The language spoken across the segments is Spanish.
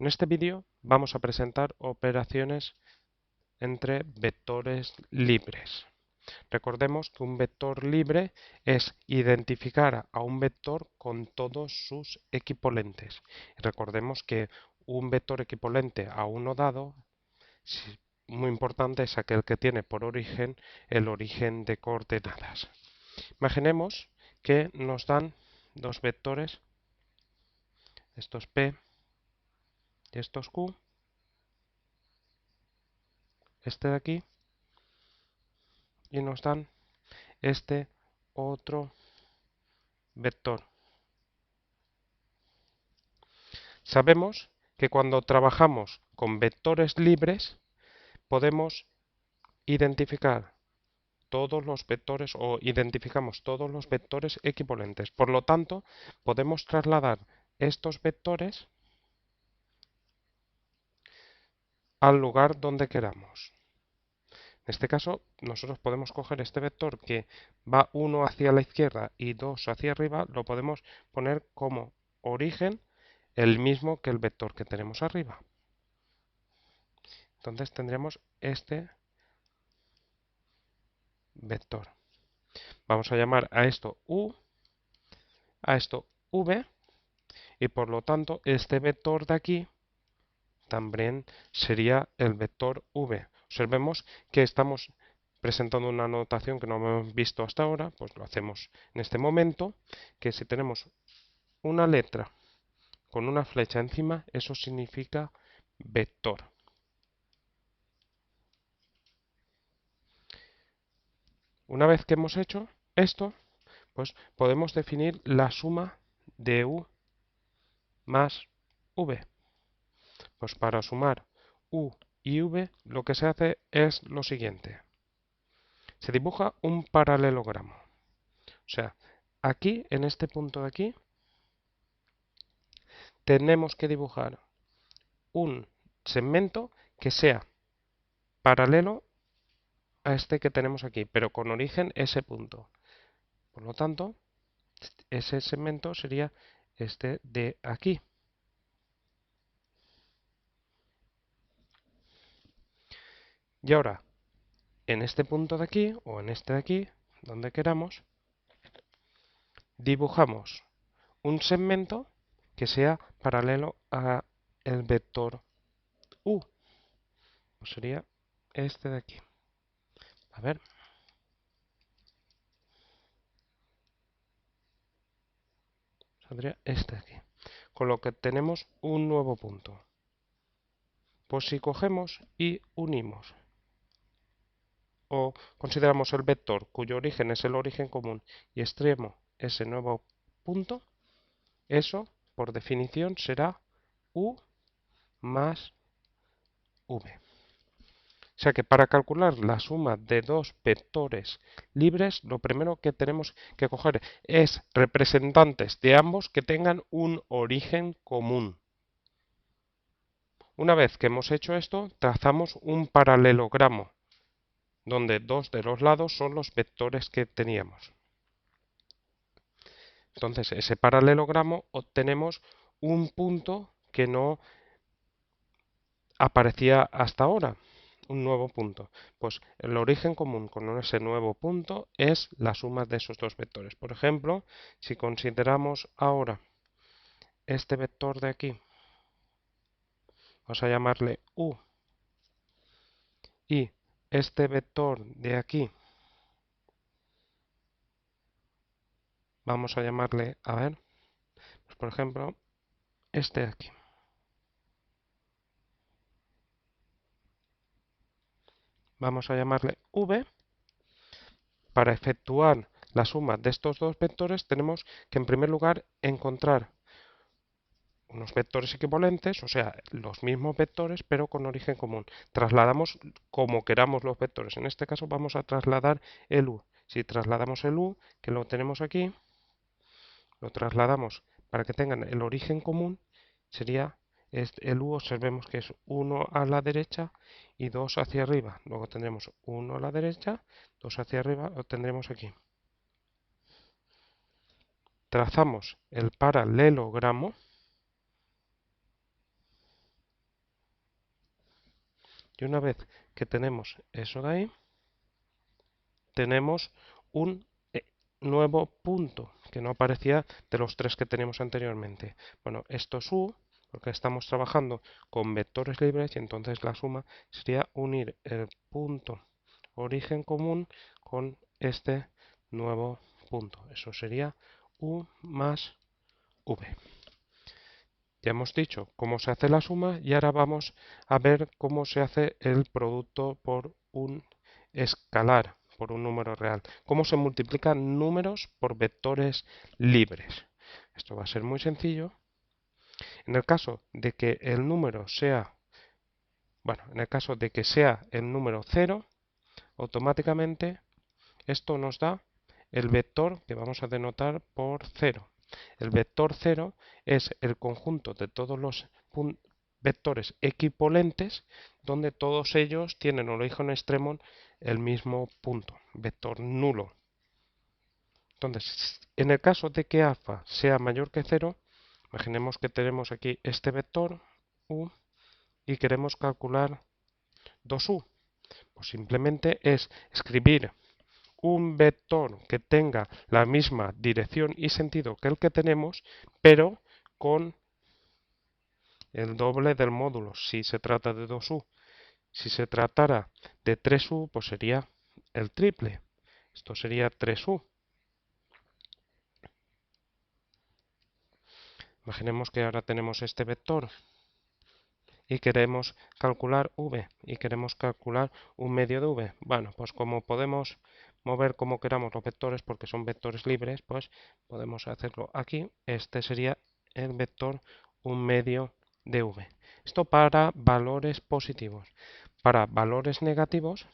En este vídeo vamos a presentar operaciones entre vectores libres. Recordemos que un vector libre es identificar a un vector con todos sus equivalentes. Recordemos que un vector equivalente a uno dado, muy importante, es aquel que tiene por origen el origen de coordenadas. Imaginemos que nos dan dos vectores, estos P y estos Q, este de aquí, y nos dan este otro vector. Sabemos que cuando trabajamos con vectores libres podemos identificar todos los vectores o identificamos todos los vectores equivalentes. Por lo tanto, podemos trasladar estos vectores al lugar donde queramos. En este caso, nosotros podemos coger este vector que va 1 hacia la izquierda y 2 hacia arriba, lo podemos poner como origen el mismo que el vector que tenemos arriba. Entonces tendremos este vector. Vamos a llamar a esto U, a esto V, y por lo tanto este vector de aquí también sería el vector V. Observemos que estamos presentando una notación que no hemos visto hasta ahora, pues lo hacemos en este momento, que si tenemos una letra con una flecha encima, eso significa vector. Una vez que hemos hecho esto, pues podemos definir la suma de U más V. Pues para sumar U y V lo que se hace es lo siguiente. Se dibuja un paralelogramo. O sea, aquí, en este punto de aquí, tenemos que dibujar un segmento que sea paralelo a este que tenemos aquí, pero con origen ese punto. Por lo tanto, ese segmento sería este de aquí. Y ahora, en este punto de aquí, o en este de aquí, donde queramos, dibujamos un segmento que sea paralelo a el vector U. Pues sería este de aquí. A ver. Saldría este de aquí. Con lo que tenemos un nuevo punto. Pues si cogemos y unimos, o consideramos el vector cuyo origen es el origen común y extremo ese nuevo punto, eso, por definición, será U más V. O sea que para calcular la suma de dos vectores libres, lo primero que tenemos que coger es representantes de ambos que tengan un origen común. Una vez que hemos hecho esto, trazamos un paralelogramo, donde dos de los lados son los vectores que teníamos. Entonces, ese paralelogramo obtenemos un punto que no aparecía hasta ahora, un nuevo punto. Pues el origen común con ese nuevo punto es la suma de esos dos vectores. Por ejemplo, si consideramos ahora este vector de aquí, vamos a llamarle U, y este vector de aquí, vamos a llamarle, a ver, pues por ejemplo, este de aquí. Vamos a llamarle V. Para efectuar la suma de estos dos vectores tenemos que en primer lugar encontrar unos vectores equivalentes, o sea, los mismos vectores pero con origen común. Trasladamos como queramos los vectores. En este caso vamos a trasladar el U. Si trasladamos el U, que lo tenemos aquí, lo trasladamos para que tengan el origen común, sería el U, observemos que es 1 a la derecha y 2 hacia arriba. Luego tendremos 1 a la derecha, 2 hacia arriba, lo tendremos aquí. Trazamos el paralelogramo Y una vez que tenemos eso de ahí, tenemos un nuevo punto que no aparecía de los tres que teníamos anteriormente. Bueno, esto es u, porque estamos trabajando con vectores libres y entonces la suma sería unir el punto origen común con este nuevo punto. Eso sería u más v. Ya hemos dicho cómo se hace la suma y ahora vamos a ver cómo se hace el producto por un escalar, por un número real. Cómo se multiplican números por vectores libres. Esto va a ser muy sencillo. En el caso de que el número sea, en el caso de que sea el número 0, automáticamente esto nos da el vector que vamos a denotar por 0. El vector 0 es el conjunto de todos los vectores equivalentes donde todos ellos tienen origen extremo el mismo punto, vector nulo. Entonces, en el caso de que alfa sea mayor que 0, imaginemos que tenemos aquí este vector u y queremos calcular 2u. Pues simplemente es escribir un vector que tenga la misma dirección y sentido que el que tenemos, pero con el doble del módulo si se trata de 2u. Si se tratara de 3u, pues sería el triple. Esto sería 3u. Imaginemos que ahora tenemos este vector y queremos calcular v y queremos calcular un medio de v. Bueno, pues como podemos mover como queramos los vectores porque son vectores libres, pues podemos hacerlo aquí. Este sería el vector un medio de v. Esto para valores positivos. Para valores negativos,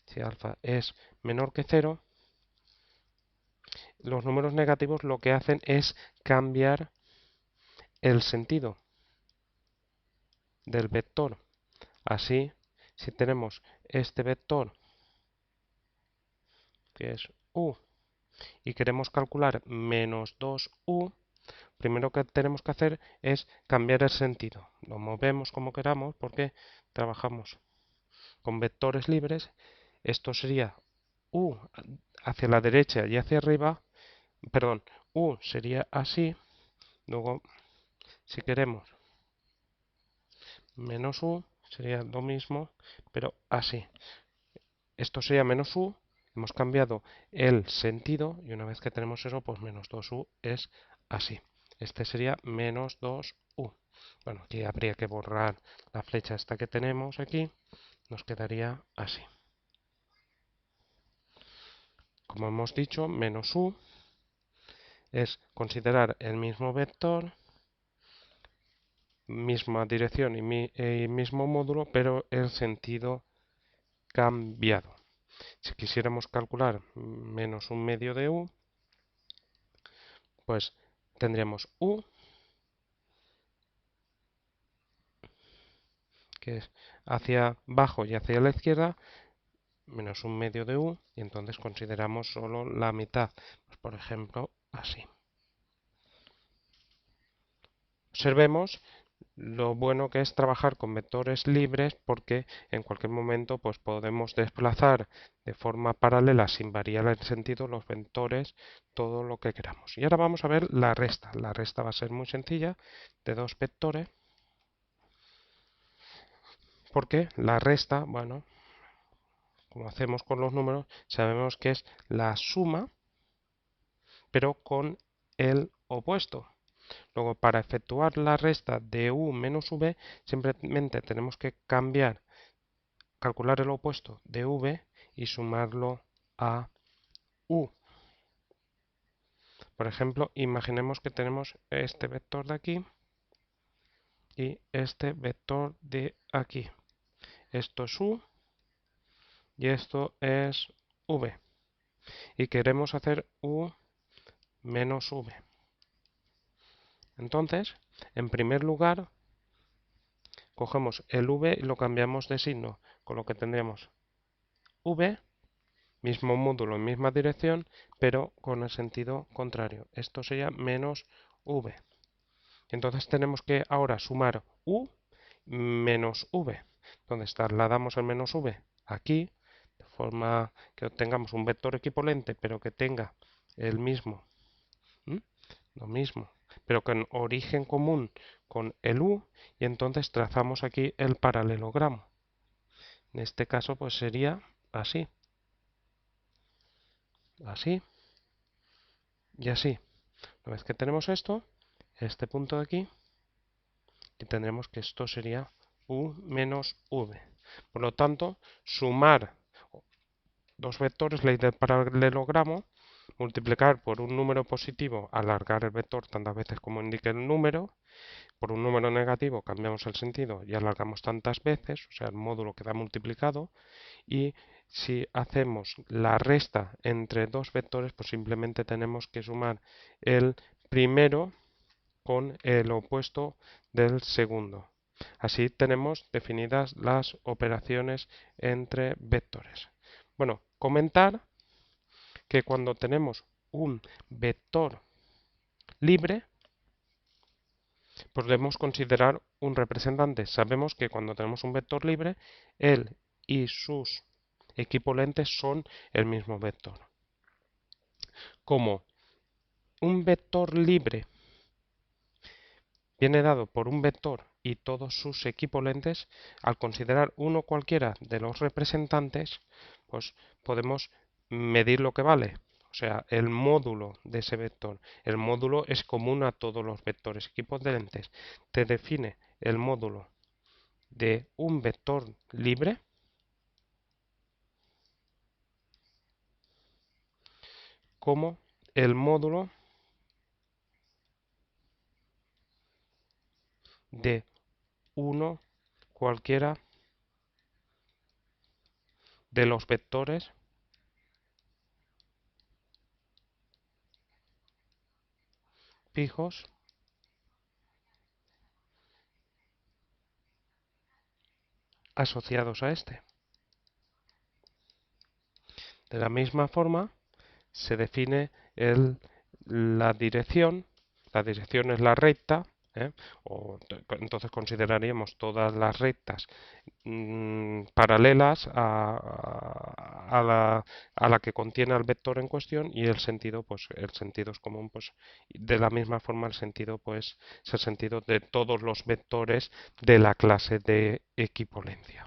si alfa es menor que 0, los números negativos lo que hacen es cambiar el sentido del vector. Así, si tenemos este vector que es u y queremos calcular menos 2u, primero que tenemos que hacer es cambiar el sentido. Lo movemos como queramos porque trabajamos con vectores libres. Esto sería u hacia la derecha y hacia arriba, perdón, u sería así. Luego, si queremos menos u, sería lo mismo, pero así. Esto sería menos u, hemos cambiado el sentido y una vez que tenemos eso, pues menos 2u es así. Este sería menos 2u. Bueno, aquí habría que borrar la flecha esta que tenemos aquí, nos quedaría así. Como hemos dicho, menos u es considerar el mismo vector, misma dirección y mismo módulo, pero el sentido cambiado. Si quisiéramos calcular menos un medio de u, pues tendríamos u, que es hacia abajo y hacia la izquierda, menos un medio de u, y entonces consideramos solo la mitad. Pues por ejemplo, así. Observemos lo bueno que es trabajar con vectores libres porque en cualquier momento pues podemos desplazar de forma paralela sin variar el sentido los vectores todo lo que queramos. Y ahora vamos a ver la resta. La resta va a ser muy sencilla de dos vectores porque la resta, bueno, como hacemos con los números, sabemos que es la suma pero con el opuesto. Luego, para efectuar la resta de u menos v, simplemente tenemos que calcular el opuesto de v y sumarlo a u. Por ejemplo, imaginemos que tenemos este vector de aquí y este vector de aquí. Esto es u y esto es v. Y queremos hacer u menos v. Entonces, en primer lugar, cogemos el v y lo cambiamos de signo, con lo que tendríamos v, mismo módulo en misma dirección, pero con el sentido contrario. Esto sería menos v. Entonces tenemos que ahora sumar u menos v. ¿Dónde está? La damos el menos v aquí, de forma que obtengamos un vector equivalente, pero que tenga el mismo, lo mismo, pero con origen común con el u, y entonces trazamos aquí el paralelogramo. En este caso, pues sería así, así y así. Una vez que tenemos esto, este punto de aquí, y tendremos que esto sería u menos v. Por lo tanto, sumar dos vectores, ley del paralelogramo, multiplicar por un número positivo, alargar el vector tantas veces como indique el número, por un número negativo cambiamos el sentido y alargamos tantas veces, o sea, el módulo queda multiplicado, y si hacemos la resta entre dos vectores, pues simplemente tenemos que sumar el primero con el opuesto del segundo. Así tenemos definidas las operaciones entre vectores. Bueno, comentar que cuando tenemos un vector libre, podemos considerar un representante. Sabemos que cuando tenemos un vector libre, él y sus equivalentes son el mismo vector. Como un vector libre viene dado por un vector y todos sus equivalentes, al considerar uno cualquiera de los representantes, pues podemos medir lo que vale. O sea, el módulo de ese vector. El módulo es común a todos los vectores equivalentes. Te define el módulo de un vector libre como el módulo de uno cualquiera de los vectores fijos asociados a este. De la misma forma, se define la dirección. La dirección es la recta, ¿eh? Entonces consideraríamos todas las rectas paralelas a la que contiene el vector en cuestión, y el sentido, pues el sentido es común, pues de la misma forma el sentido, pues es el sentido de todos los vectores de la clase de equivalencia.